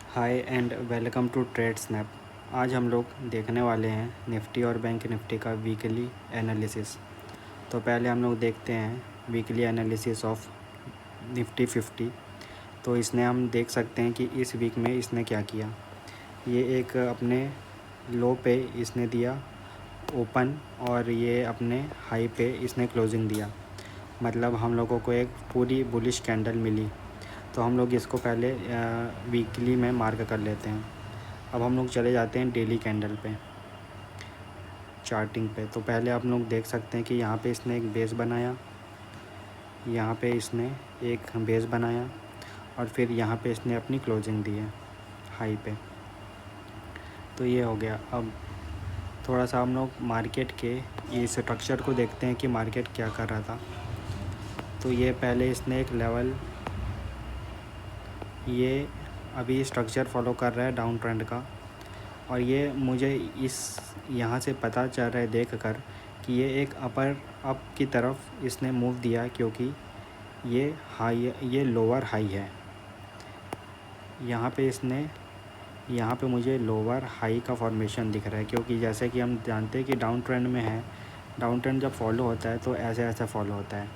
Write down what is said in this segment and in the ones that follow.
Hi and welcome to Trade Snap. आज हम लोग देखने वाले हैं निफ्टी और बैंक निफ्टी का वीकली एनालिसिस। तो पहले हम लोग देखते हैं वीकली एनालिसिस ऑफ निफ्टी 50। तो इसने हम देख सकते हैं कि इस वीक में इसने क्या किया। ये एक अपने लो पे इसने दिया ओपन और ये अपने हाई पे इसने क्लोजिंग दिया। मतलब हम लोगों को एक पूरी बुलिश कैंडल मिली। तो हम लोग इसको पहले वीकली में मार्क कर लेते हैं। अब हम लोग चले जाते हैं डेली कैंडल पे, चार्टिंग पे। तो पहले आप लोग देख सकते हैं कि यहाँ पे इसने एक बेस बनाया, यहाँ पे इसने एक बेस बनाया और फिर यहाँ पे इसने अपनी क्लोजिंग दी है हाई पे। तो ये हो गया। अब थोड़ा सा हम लोग मार्केट के ये स्ट्रक्चर को देखते हैं कि मार्केट क्या कर रहा था। तो ये पहले इसने एक लेवल, ये अभी स्ट्रक्चर फॉलो कर रहा है डाउन ट्रेंड का। और ये मुझे इस यहाँ से पता चल रहा है देख कर कि ये एक अपर अप की तरफ इसने मूव दिया, क्योंकि ये हाई, ये लोअर हाई है। यहाँ पे मुझे लोअर हाई का फॉर्मेशन दिख रहा है, क्योंकि जैसे कि हम जानते हैं कि डाउन ट्रेंड में है, डाउन ट्रेंड जब फॉलो होता है तो ऐसे ऐसे फॉलो होता है।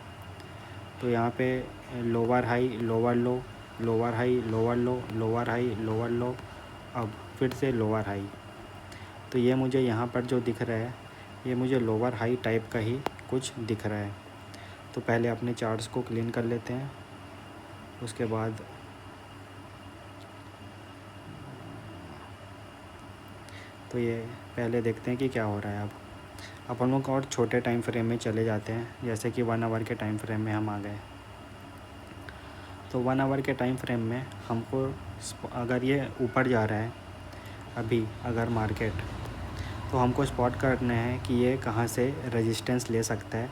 तो यहाँ पे लोअर हाई लोअर लो, लोअर हाई लोअर लो, लोअर हाई लोअर लो, अब फिर से लोअर हाई। तो ये मुझे यहाँ पर जो दिख रहा है ये मुझे लोअर हाई टाइप का ही कुछ दिख रहा है। तो पहले अपने चार्ट्स को क्लीन कर लेते हैं, उसके बाद तो ये पहले देखते हैं कि क्या हो रहा है। अब हम लोग और छोटे टाइम फ्रेम में चले जाते हैं, जैसे कि 1 आवर के टाइम फ्रेम में हम आ गए। तो 1 आवर के टाइम फ्रेम में हमको अगर ये ऊपर जा रहा है अभी अगर मार्केट, तो हमको स्पॉट करना है कि ये कहाँ से रेजिस्टेंस ले सकता है,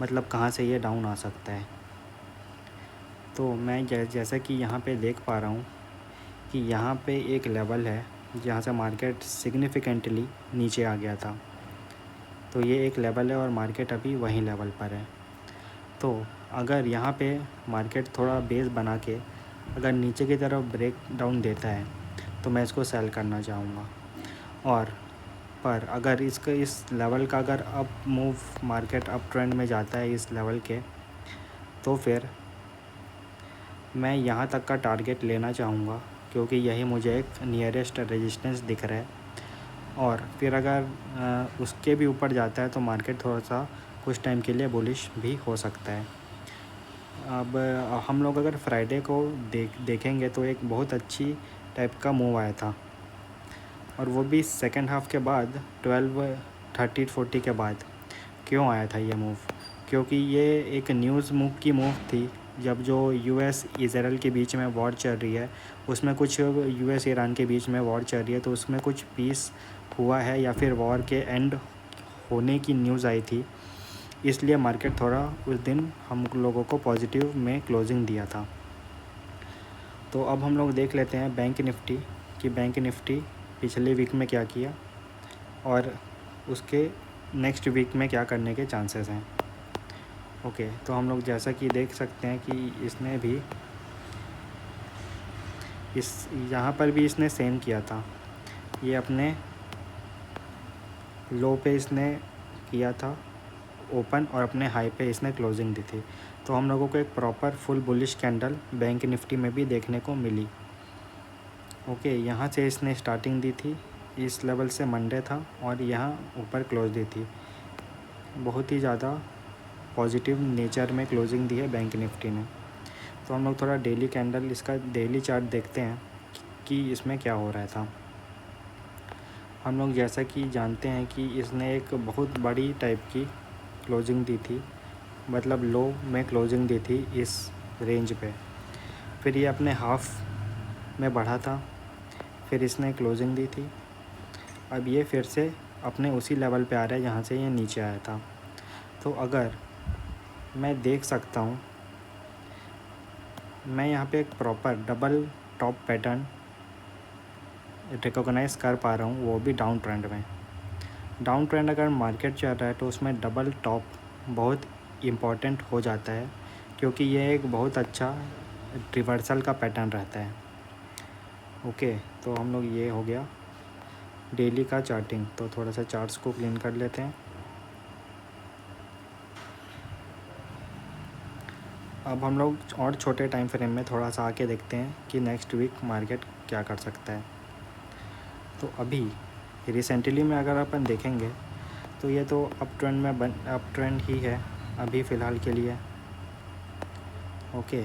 मतलब कहाँ से ये डाउन आ सकता है। तो मैं जैसा कि यहाँ पे देख पा रहा हूँ कि यहाँ पे एक लेवल है जहाँ से मार्केट सिग्निफिकेंटली नीचे आ गया था। तो ये एक लेवल है और मार्केट अभी वहीं लेवल पर है। तो अगर यहाँ पे मार्केट थोड़ा बेस बना के अगर नीचे की तरफ ब्रेक डाउन देता है तो मैं इसको सेल करना चाहूँगा। और पर अगर इसका इस लेवल का अगर up move market up trend में जाता है इस लेवल के, तो फिर मैं यहाँ तक का टारगेट लेना चाहूँगा, क्योंकि यही मुझे एक नियरेस्ट रेजिस्टेंस दिख रहा है। और फिर अगर उसके भी ऊपर जाता है तो मार्केट थोड़ा सा कुछ टाइम के लिए बुलिश भी हो सकता है। अब हम लोग अगर फ्राइडे को देखेंगे तो एक बहुत अच्छी टाइप का मूव आया था, और वो भी सेकेंड हाफ़ के बाद 12:30-40 के बाद। क्यों आया था ये मूव? क्योंकि ये एक न्यूज़ मूव की मूव थी। जब जो यूएस इज़राइल के बीच में वॉर चल रही है, उसमें कुछ यूएस ईरान के बीच में वॉर चल रही है, तो उसमें कुछ पीस हुआ है या फिर वॉर के एंड होने की न्यूज़ आई थी। इसलिए मार्केट थोड़ा उस दिन हम लोगों को पॉजिटिव में क्लोजिंग दिया था। तो अब हम लोग देख लेते हैं बैंक निफ्टी कि बैंक निफ्टी पिछले वीक में क्या किया और उसके नेक्स्ट वीक में क्या करने के चांसेस हैं। ओके, तो हम लोग जैसा कि देख सकते हैं कि इसने भी यहाँ पर भी इसने सेम किया था। ये अपने लो पे इसने किया था ओपन और अपने हाई पे इसने क्लोजिंग दी थी। तो हम लोगों को एक proper full bullish candle bank Nifty में भी देखने को मिली। ओके, यहाँ से इसने स्टार्टिंग दी थी, इस लेवल से मंडे था और यहाँ ऊपर क्लोज दी थी। बहुत ही ज़्यादा पॉजिटिव नेचर में क्लोजिंग दी है बैंक निफ्टी ने। तो हम लोग थोड़ा डेली कैंडल, इसका डेली चार्ट देखते हैं कि इसमें क्या हो रहा था। हम लोग जैसा कि जानते हैं कि इसने एक बहुत बड़ी टाइप की क्लोजिंग दी थी, मतलब लो में क्लोजिंग दी थी इस रेंज पे। फिर ये अपने हाफ में बढ़ा था, फिर इसने क्लोजिंग दी थी। अब ये फिर से अपने उसी लेवल पे आ रहा है जहाँ से ये नीचे आया था। तो अगर मैं देख सकता हूँ, मैं यहाँ पे एक proper double top pattern recognise कर पा रहा हूँ, वो भी डाउन ट्रेंड में। डाउन ट्रेंड अगर मार्केट चल रहा है तो उसमें डबल टॉप बहुत इम्पॉर्टेंट हो जाता है, क्योंकि ये एक बहुत अच्छा रिवर्सल का पैटर्न रहता है। ओके, तो हम लोग ये हो गया डेली का चार्टिंग। तो थोड़ा सा चार्ट्स को क्लीन कर लेते हैं। अब हम लोग और छोटे टाइम फ्रेम में थोड़ा सा आके देखते हैं कि नेक्स्ट वीक मार्केट क्या कर सकता है। तो अभी रिसेंटली में अगर अपन देखेंगे तो ये तो अप ट्रेंड ही है अभी फ़िलहाल के लिए। ओके,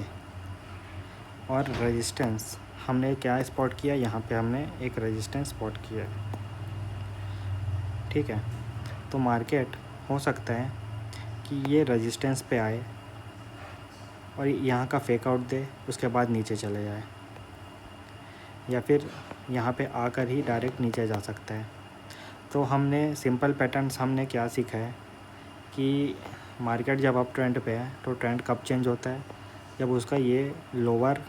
और रेजिस्टेंस हमने क्या स्पॉट किया, यहाँ पे हमने एक रेजिस्टेंस स्पॉट किया। ठीक है, तो मार्केट हो सकता है कि ये रेजिस्टेंस पे आए और यहाँ का फेक आउट दे, उसके बाद नीचे चले जाए, या फिर यहाँ पे आकर ही डायरेक्ट नीचे जा सकता है। तो हमने सिंपल पैटर्न्स हमने क्या सीखा है कि मार्केट जब अप ट्रेंड पे है तो ट्रेंड कब चेंज होता है, जब उसका ये लोअर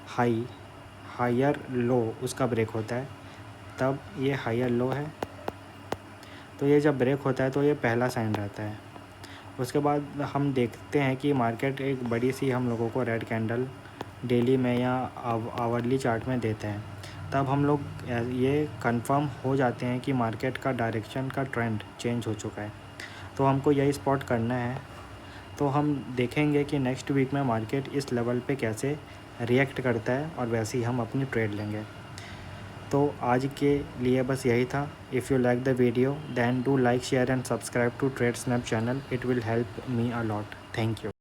हाई हायर लो उसका ब्रेक होता है, तब ये हायर लो है। तो ये जब ब्रेक होता है तो ये पहला साइन रहता है। उसके बाद हम देखते हैं कि मार्केट एक बड़ी सी हम लोगों को रेड कैंडल डेली में या आवरली चार्ट में देते हैं, तब हम लोग ये कंफर्म हो जाते हैं कि मार्केट का डायरेक्शन का ट्रेंड चेंज हो चुका है। तो हमको यही स्पॉट करना है। तो हम देखेंगे कि नेक्स्ट वीक में मार्केट इस लेवल पे कैसे रिएक्ट करता है और वैसे ही हम अपनी ट्रेड लेंगे। तो आज के लिए बस यही था। If you like the video then do like share and subscribe to Trade Snap channel, it will help me a lot. Thank you.